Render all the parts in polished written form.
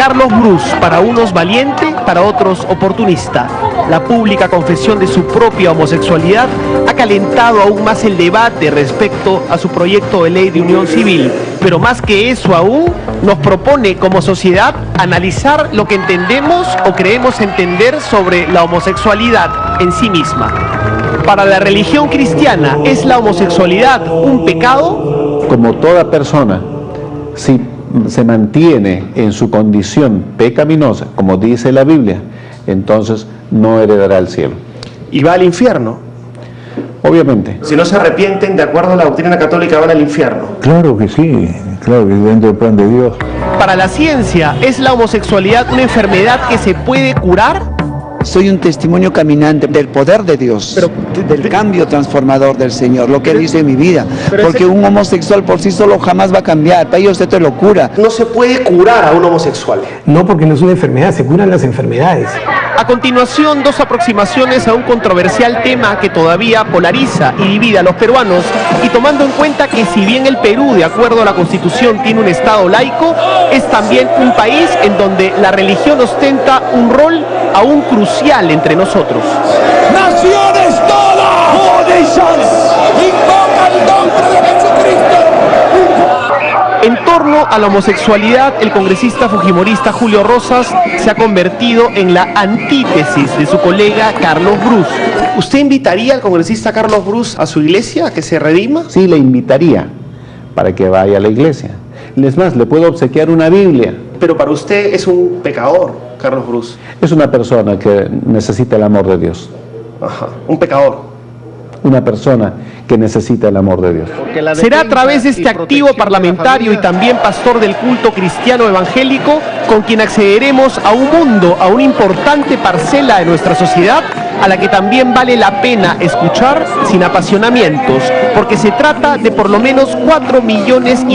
Carlos Brus, para unos valiente, para otros oportunista. La pública confesión de su propia homosexualidad ha calentado aún más el debate respecto a su proyecto de ley de unión civil, pero más que eso aún, nos propone como sociedad analizar lo que entendemos o creemos entender sobre la homosexualidad en sí misma. Para la religión cristiana, ¿es la homosexualidad un pecado? Como toda persona, si se mantiene en su condición pecaminosa, como dice la Biblia, entonces no heredará el cielo. ¿Y va al infierno? Obviamente. Si no se arrepienten, de acuerdo a la doctrina católica, van al infierno. Claro que sí, claro que dentro del plan de Dios. Para la ciencia, ¿es la homosexualidad una enfermedad que se puede curar? Soy un testimonio caminante del poder de Dios, del cambio transformador del Señor, lo que Él hizo en mi vida. Porque un homosexual por sí solo jamás va a cambiar, para ellos esto es locura. No se puede curar a un homosexual. No, porque no es una enfermedad, se curan las enfermedades. A continuación, dos aproximaciones a un controversial tema que todavía polariza y divide a los peruanos, y tomando en cuenta que si bien el Perú, de acuerdo a la Constitución, tiene un Estado laico, es también un país en donde la religión ostenta un rol aún crucial entre nosotros. ¡Naciones todas! ¡All nations! ¡Invoca el nombre de Jesucristo! En torno a la homosexualidad, el congresista fujimorista Julio Rosas se ha convertido en la antítesis de su colega Carlos Brus. ¿Usted invitaría al congresista Carlos Brus a su iglesia, a que se redima? Sí, le invitaría para que vaya a la iglesia. Es más, le puedo obsequiar una Biblia. Pero para usted es un pecador, Carlos Brus. Es una persona que necesita el amor de Dios. Ajá, un pecador. Una persona que necesita el amor de Dios. Será a través de este activo parlamentario y también pastor del culto cristiano evangélico con quien accederemos a un mundo, a una importante parcela de nuestra sociedad, a la que también vale la pena escuchar sin apasionamientos, porque se trata de por lo menos 4,5 millones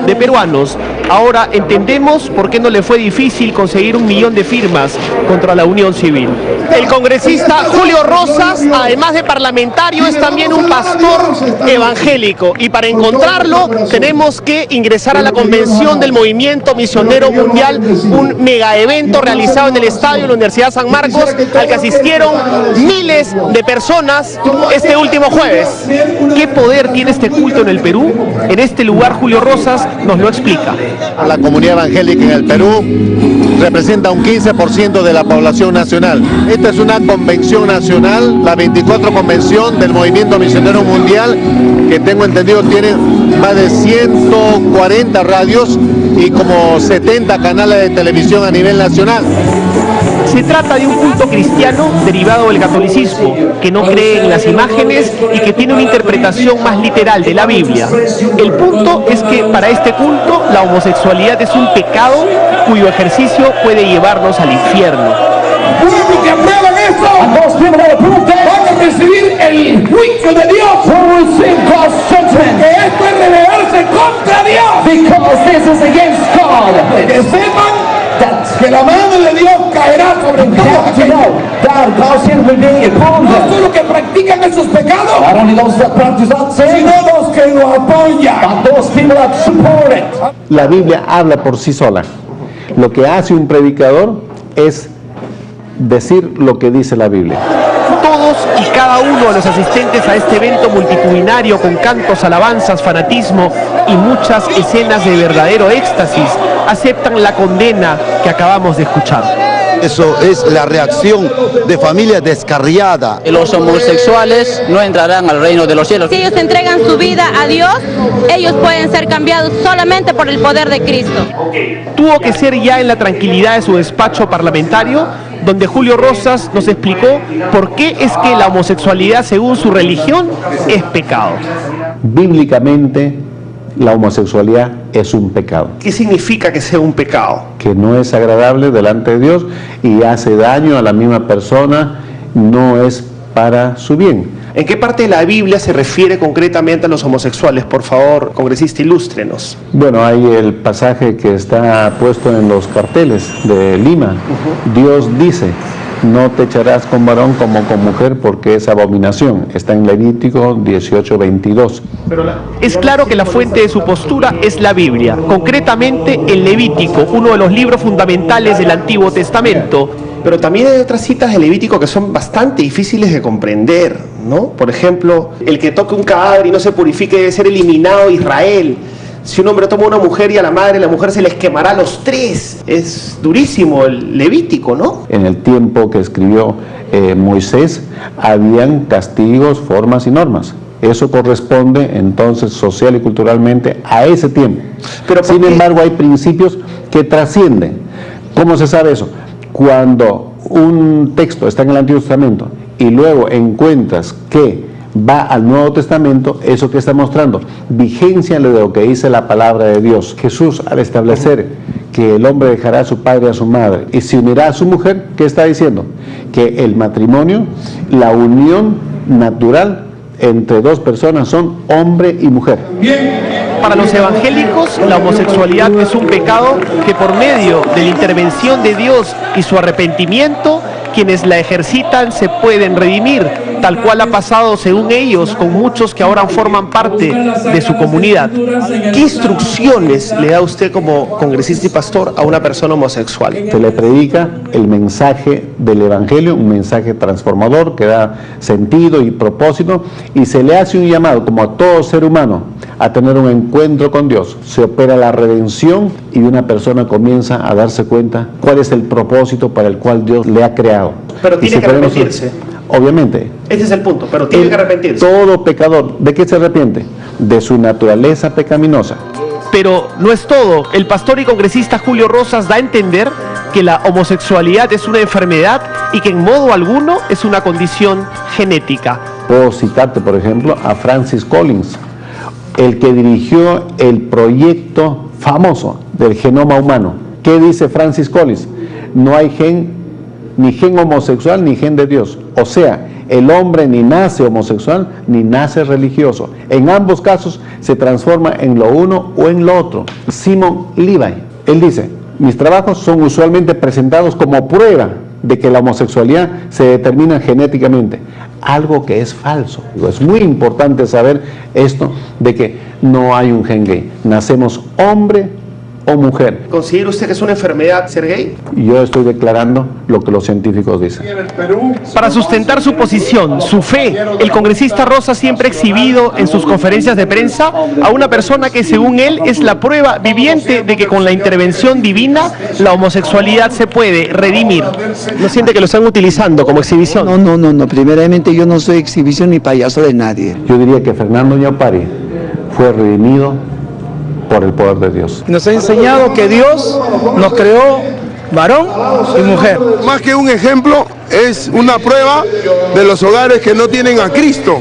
de peruanos. Ahora entendemos por qué no le fue difícil conseguir 1 millón de firmas contra la unión civil. El congresista Julio Rosas, además de parlamentario, es también un pastor evangélico, y para encontrarlo tenemos que ingresar a la convención del Movimiento Misionero Mundial, un mega evento realizado en el estadio de la Universidad San Marcos, al que asistieron miles de personas este último jueves. ¿Qué poder tiene este culto en el Perú? En este lugar Julio Rosas nos lo explica. La comunidad evangélica en el Perú representa un 15% de la población nacional. Esta es una convención nacional, la 24 convención del Movimiento Misionero Mundial, que tengo entendido tiene más de 140 radios y como 70 canales de televisión a nivel nacional. Se trata de un culto cristiano derivado del catolicismo, que no cree en las imágenes y que tiene una interpretación más literal de la Biblia. El punto es que para este culto la homosexualidad es un pecado cuyo ejercicio puede llevarnos al infierno. ¡Pueblo que aprueban esto! ¡Van a recibir el juicio de Dios! ¡Que esto es rebelarse contra Dios! ¡Que sepan que la mano de Dios caerá sobre todos aquellos! No solo que practican esos pecados, sino los que lo apoyan. La Biblia habla por sí sola. Lo que hace un predicador es decir lo que dice la Biblia. Todos y cada uno de los asistentes a este evento multitudinario con cantos, alabanzas, fanatismo y muchas escenas de verdadero éxtasis aceptan la condena que acabamos de escuchar. Eso es la reacción de familia descarriada. Los homosexuales no entrarán al reino de los cielos. Si ellos entregan su vida a Dios, ellos pueden ser cambiados solamente por el poder de Cristo. Tuvo que ser ya en la tranquilidad de su despacho parlamentario, donde Julio Rosas nos explicó por qué es que la homosexualidad, según su religión, es pecado. Bíblicamente, la homosexualidad es un pecado. ¿Qué significa que sea un pecado? Que no es agradable delante de Dios y hace daño a la misma persona, no es para su bien. ¿En qué parte de la Biblia se refiere concretamente a los homosexuales? Por favor, congresista, ilústrenos. Bueno, hay el pasaje que está puesto en los carteles de Lima. Dios dice, no te echarás con varón como con mujer porque es abominación. Está en Levítico 18:22. Es claro que la fuente de su postura es la Biblia, concretamente el Levítico, uno de los libros fundamentales del Antiguo Testamento. Pero también hay otras citas de Levítico que son bastante difíciles de comprender, ¿no? Por ejemplo, el que toque un cadáver y no se purifique debe ser eliminado de Israel. Si un hombre toma una mujer y a la madre, la mujer se les quemará a los tres. Es durísimo el Levítico, ¿no? En el tiempo que escribió Moisés, habían castigos, formas y normas. Eso corresponde entonces social y culturalmente a ese tiempo. Pero sin embargo hay principios que trascienden. ¿Cómo se sabe eso? Cuando un texto está en el Antiguo Testamento y luego encuentras que va al Nuevo Testamento, eso que está mostrando vigencia de lo que dice la palabra de Dios. Jesús, al establecer que el hombre dejará a su padre y a su madre y se unirá a su mujer, ¿qué está diciendo? Que el matrimonio, la unión natural entre dos personas son hombre y mujer. Para los evangélicos, la homosexualidad es un pecado que por medio de la intervención de Dios y su arrepentimiento, quienes la ejercitan se pueden redimir, tal cual ha pasado según ellos con muchos que ahora forman parte de su comunidad. ¿Qué instrucciones le da usted como congresista y pastor a una persona homosexual? Se le predica el mensaje del Evangelio, un mensaje transformador que da sentido y propósito, y se le hace un llamado, como a todo ser humano, a tener un encuentro con Dios. Se opera la redención y una persona comienza a darse cuenta cuál es el propósito para el cual Dios le ha creado. Pero tiene que arrepentirse. Obviamente. Ese es el punto, pero tiene que arrepentirse. Todo pecador, ¿de qué se arrepiente? De su naturaleza pecaminosa. Pero no es todo. El pastor y congresista Julio Rosas da a entender que la homosexualidad es una enfermedad y que en modo alguno es una condición genética. Puedo citarte, por ejemplo, a Francis Collins, el que dirigió el proyecto famoso del genoma humano. ¿Qué dice Francis Collins? No hay ni gen homosexual ni gen de Dios. O sea, el hombre ni nace homosexual ni nace religioso. En ambos casos se transforma en lo uno o en lo otro. Simon Levi, él dice, mis trabajos son usualmente presentados como prueba de que la homosexualidad se determina genéticamente, algo que es falso. Es muy importante saber esto de que no hay un gen gay. Nacemos hombre o mujer. ¿Considera usted que es una enfermedad ser gay? Yo estoy declarando lo que los científicos dicen. Para sustentar su posición, su fe, el congresista Rosas siempre ha exhibido en sus conferencias de prensa a una persona que según él es la prueba viviente de que con la intervención divina la homosexualidad se puede redimir. ¿No siente que lo están utilizando como exhibición? No. Primeramente yo no soy exhibición ni payaso de nadie. Yo diría que Fernando Ñaupari fue redimido por el poder de Dios. Nos ha enseñado que Dios nos creó varón y mujer. Más que un ejemplo, es una prueba de los hogares que no tienen a Cristo.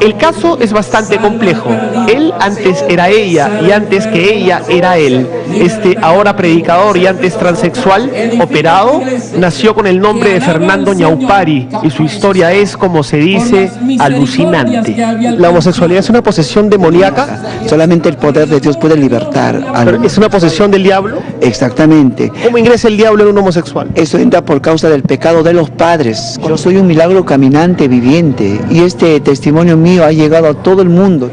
El caso es bastante complejo. Él antes era ella y antes que ella era él. Este ahora predicador y antes transexual operado nació con el nombre de Fernando Ñaupari y su historia es, como se dice, alucinante. ¿La homosexualidad es una posesión demoníaca? Solamente el poder de Dios puede libertar. ¿Es una posesión del diablo? Exactamente. ¿Cómo ingresa el diablo en un homosexual? Eso entra por causa del pecado de los padres. Yo soy un milagro caminante, viviente, y este testimonio mío ha llegado a todo el mundo.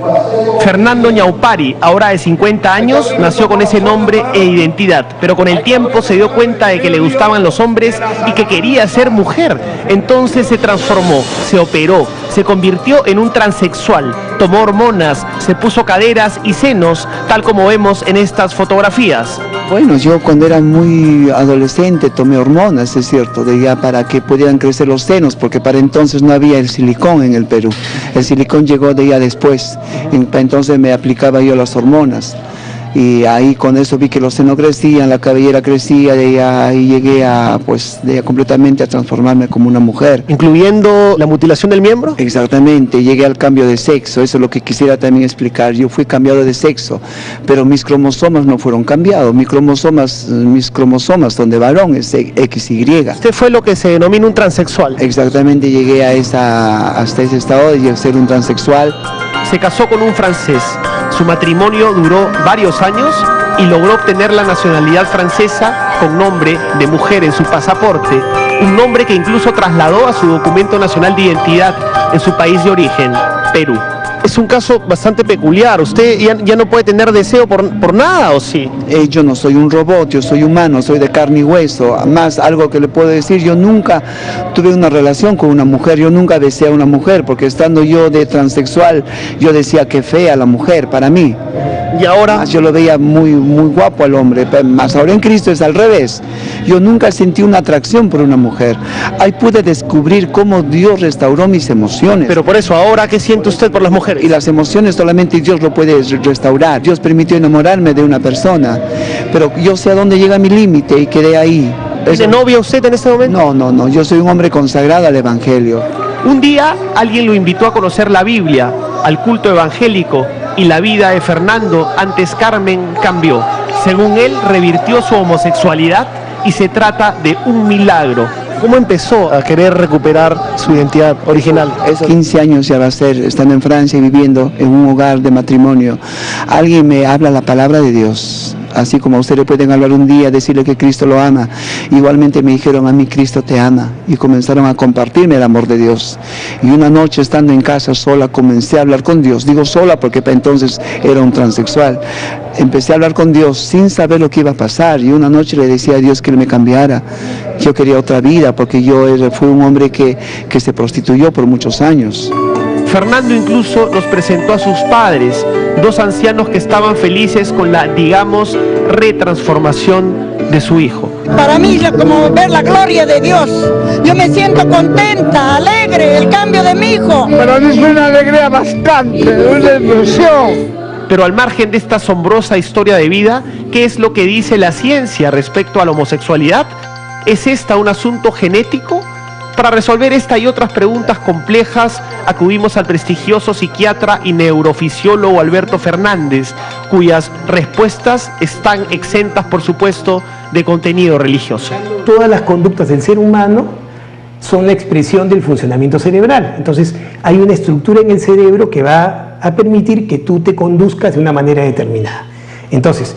Fernando Ñaupari, ahora de 50 años, nació con ese nombre e identidad, pero con el tiempo se dio cuenta de que le gustaban los hombres y que quería ser mujer. Entonces se transformó, se operó, se convirtió en un transexual, tomó hormonas, se puso caderas y senos, tal como vemos en estas fotografías. Bueno, yo cuando era muy adolescente tomé hormonas, es cierto, para que pudieran crecer los senos, porque para entonces no había el silicón en el Perú. El silicón llegó de ya después, entonces me aplicaba yo las hormonas. Y ahí con eso vi que los senos crecían, la cabellera crecía, y llegué a, completamente a transformarme como una mujer. ¿Incluyendo la mutilación del miembro? Exactamente, llegué al cambio de sexo, eso es lo que quisiera también explicar. Yo fui cambiado de sexo, pero mis cromosomas no fueron cambiados, mis cromosomas son de varón, es XY. Usted fue lo que se denomina un transexual. Exactamente, llegué hasta ese estado de ser un transexual. Se casó con un francés. Su matrimonio duró varios años y logró obtener la nacionalidad francesa con nombre de mujer en su pasaporte, un nombre que incluso trasladó a su documento nacional de identidad en su país de origen, Perú. Es un caso bastante peculiar. ¿Usted ya no puede tener deseo por nada, o sí? Yo no soy un robot, yo soy humano, soy de carne y hueso. Más algo que le puedo decir, yo nunca tuve una relación con una mujer, yo nunca deseé a una mujer, porque estando yo de transexual, yo decía que fea la mujer para mí. Y ahora más yo lo veía muy guapo al hombre, más ahora en Cristo es al revés. Yo nunca sentí una atracción por una mujer. Ahí pude descubrir cómo Dios restauró mis emociones. Pero por eso, ahora, ¿qué siente usted por las mujeres? Y las emociones solamente Dios lo puede restaurar. Dios permitió enamorarme de una persona, pero yo sé a dónde llega mi límite y quedé ahí. ¿Tiene novia usted en este momento? No, yo soy un hombre consagrado al Evangelio. Un día alguien lo invitó a conocer la Biblia, al culto evangélico, y la vida de Fernando, antes Carmen, cambió. Según él, revirtió su homosexualidad y se trata de un milagro. ¿Cómo empezó a querer recuperar su identidad original? 15 años ya va a ser, estando en Francia y viviendo en un hogar de matrimonio. Alguien me habla la palabra de Dios. Así como a usted le pueden hablar un día, decirle que Cristo lo ama. Igualmente me dijeron, a mí Cristo te ama. Y comenzaron a compartirme el amor de Dios. Y una noche, estando en casa sola, comencé a hablar con Dios. Digo sola porque para entonces era un transexual. Empecé a hablar con Dios sin saber lo que iba a pasar. Y una noche le decía a Dios que Él me cambiara. Yo quería otra vida porque yo fui un hombre que se prostituyó por muchos años. Fernando incluso nos presentó a sus padres, dos ancianos que estaban felices con la, digamos, retransformación de su hijo. Para mí es como ver la gloria de Dios. Yo me siento contenta, alegre, el cambio de mi hijo. Para mí es una alegría bastante, una ilusión. Pero al margen de esta asombrosa historia de vida, ¿qué es lo que dice la ciencia respecto a la homosexualidad? ¿Es esta un asunto genético? Para resolver esta y otras preguntas complejas, acudimos al prestigioso psiquiatra y neurofisiólogo Alberto Fernández, cuyas respuestas están exentas, por supuesto, de contenido religioso. Todas las conductas del ser humano son la expresión del funcionamiento cerebral. Entonces, hay una estructura en el cerebro que va a permitir que tú te conduzcas de una manera determinada. Entonces,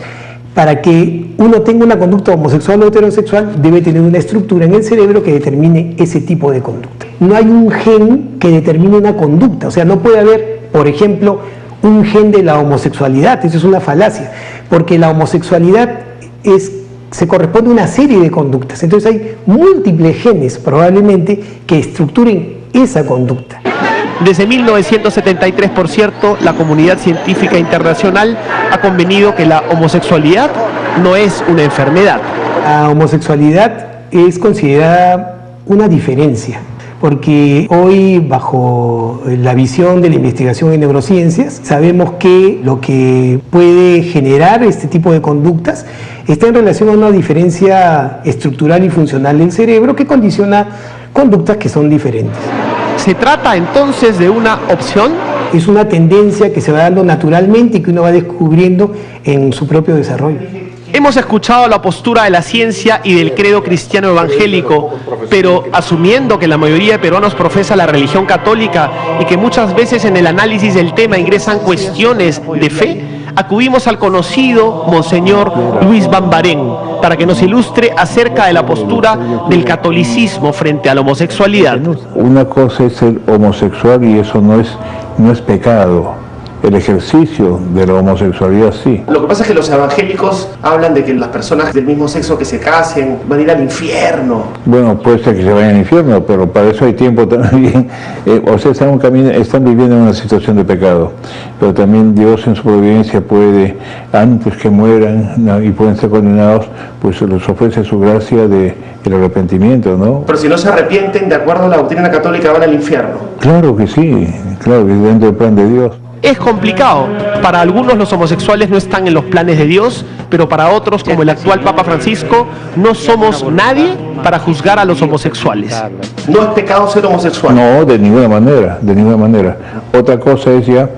para que uno tenga una conducta homosexual o heterosexual, debe tener una estructura en el cerebro que determine ese tipo de conducta. No hay un gen que determine una conducta, o sea, no puede haber, por ejemplo, un gen de la homosexualidad. Eso es una falacia, porque la homosexualidad se corresponde a una serie de conductas. Entonces hay múltiples genes probablemente que estructuren esa conducta. Desde 1973, por cierto, la comunidad científica internacional ha convenido que la homosexualidad no es una enfermedad. La homosexualidad es considerada una diferencia, porque hoy, bajo la visión de la investigación en neurociencias, sabemos que lo que puede generar este tipo de conductas está en relación a una diferencia estructural y funcional del cerebro que condiciona conductas que son diferentes. ¿Se trata entonces de una opción? Es una tendencia que se va dando naturalmente y que uno va descubriendo en su propio desarrollo. Hemos escuchado la postura de la ciencia y del credo cristiano evangélico, pero asumiendo que la mayoría de peruanos profesa la religión católica y que muchas veces en el análisis del tema ingresan cuestiones de fe, acudimos al conocido Monseñor Luis Bambarén para que nos ilustre acerca de la postura del catolicismo frente a la homosexualidad. Una cosa es ser homosexual y eso no es pecado. El ejercicio de la homosexualidad sí. Lo que pasa es que los evangélicos hablan de que las personas del mismo sexo que se casen van a ir al infierno. Bueno, puede ser que se vayan al infierno, pero para eso hay tiempo también. O sea, están viviendo en una situación de pecado, pero también Dios en su providencia puede, antes que mueran, ¿no?, y pueden ser condenados, pues les ofrece su gracia del arrepentimiento, ¿no? Pero si no se arrepienten, de acuerdo a la doctrina católica, van al infierno. Claro que sí, claro que dentro del plan de Dios. Es complicado. Para algunos los homosexuales no están en los planes de Dios, pero para otros, como el actual Papa Francisco, no somos nadie para juzgar a los homosexuales. ¿No es pecado ser homosexual? No, de ninguna manera, de ninguna manera. Otra cosa es ya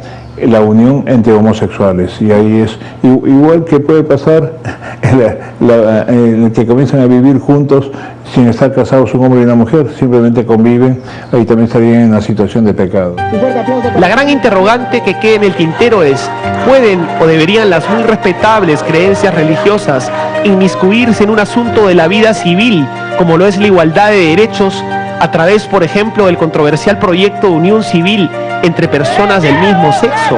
la unión entre homosexuales, y ahí es igual que puede pasar que comienzan a vivir juntos sin estar casados un hombre y una mujer, simplemente conviven, ahí también estarían en una situación de pecado. La gran interrogante que queda en el tintero es: ¿pueden o deberían las muy respetables creencias religiosas inmiscuirse en un asunto de la vida civil, como lo es la igualdad de derechos, a través, por ejemplo, del controversial proyecto de unión civil entre personas del mismo sexo?